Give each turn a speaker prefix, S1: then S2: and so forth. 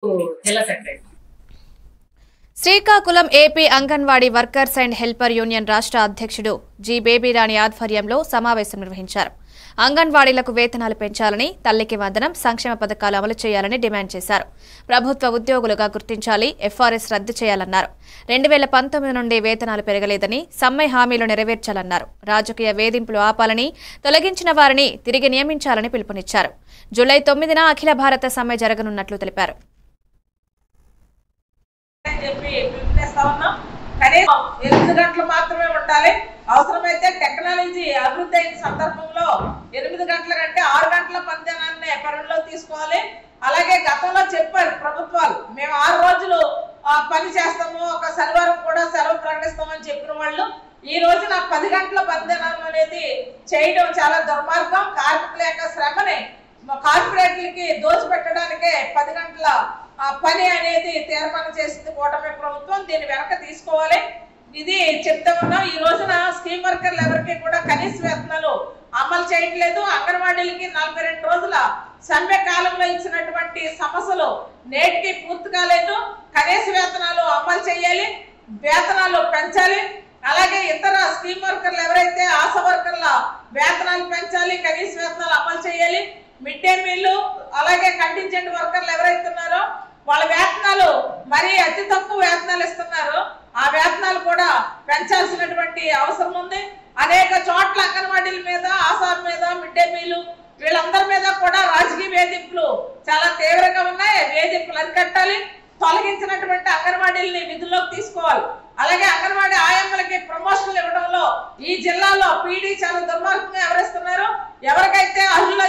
S1: జిల్లా secretary.
S2: Srikakulam AP anganwadi workers and helper union రాష్ట్ర అధ్యక్షుడు జి బేబీరాణి ఆధ్వర్యంలో సమావేశం నిర్వహించారు. అంగన్వాడీలకు వేతనాలు పెంచాలని, తల్లికి వందనం, సంక్షేమ పథకాలు అమలు చేయాలని డిమాండ్ చేశారు. ప్రభుత్వ ఉద్యోగులుగా గుర్తించాలి, ఎఫ్ఆర్ఎస్ రద్దు చేయాలన్నారు. 2019 నుండి వేతనాలు పెరగలేదని, సమ్మె హామీలు నెరవేర్చాలన్నారు. రాజకీయ వేధింపులు ఆపాలని, తొలగించిన వారిని తిరిగి నియమించాలని పిలుపునిచ్చారు. జూలై 9న అఖిల భారత సమ్మె జరగనున్నట్లు తెలిపారు.
S3: కనీసం 8 గంటలు మాత్రమే ఉండాలి. అవసరమైతే టెక్నాలజీ అభివృద్ధి అయిన సందర్భంలో 8 గంటల కంటే 6 గంటల పనిదినాన్ని పరిగణలో తీసుకోవాలి. అలాగే గతంలో చెప్పారు ప్రభుత్వాలు, మేము 6 రోజులు పని చేస్తాము, ఒక శనివారం కూడా సెలవు ప్రకటిస్తామని చెప్పిన వాళ్ళు ఈ రోజున 10 గంటల పనిదినం అనేది చేయడం చాలా దుర్మార్గం. కార్మికుల యొక్క శ్రమని కార్పొరేట్లకి దోచిపెట్టడానికే 10 గంటల పని అనేది తీర్మానం చేసింది కూటమి ప్రభుత్వం. దీన్ని వెనక తీసుకోవాలి. ఇది చెప్తా ఉన్నాం. ఈ రోజున స్కీమ్ వర్కర్లు ఎవరికి కూడా కనీస వేతనాలు అమలు చేయట్లేదు. అంగన్వాడీలకి 42 రోజుల సమ్మె కాలంలో ఇచ్చినటువంటి సమస్యలు నేటికి పూర్తి కాలేదు. కనీస వేతనాలు అమలు చేయాలి, వేతనాలు పెంచాలి. అలాగే ఇతర స్కీమ్ వర్కర్లు ఎవరైతే ఆశా వర్కర్ల వేతనాలు పెంచాలి, కనీస వేతనాలు అమలు చేయాలి. మిడ్ డే మీల్ అలాగే కంటింజెంట్ వర్కర్లు ఎవరైతే ఉన్నారో వాళ్ళ వేతనాలు మరీ అతి తక్కువ వేతనాలు ఇస్తున్నారు. ఆ వేతనాలు కూడా పెంచాల్సినటువంటి అవసరం ఉంది. అనేక చోట్ల అంగన్వాడీల మీద, ఆశా మీద, మిడ్ డే మీల్ వీళ్ళందరి మీద కూడా రాజకీయ వేధింపులు చాలా తీవ్రంగా ఉన్నాయి. వేధింపులు అరికట్టాలి. తొలగించినటువంటి అంగన్వాడీలని విధుల్లోకి తీసుకోవాలి. అలాగే అంగన్వాడీ ఆయమ్మలకి ప్రమోషన్లు ఇవ్వడంలో ఈ జిల్లాలో పీడీ చాలా దుర్మార్గంగా వ్యవహరిస్తున్నారు. ఎవరికైతే అర్హులు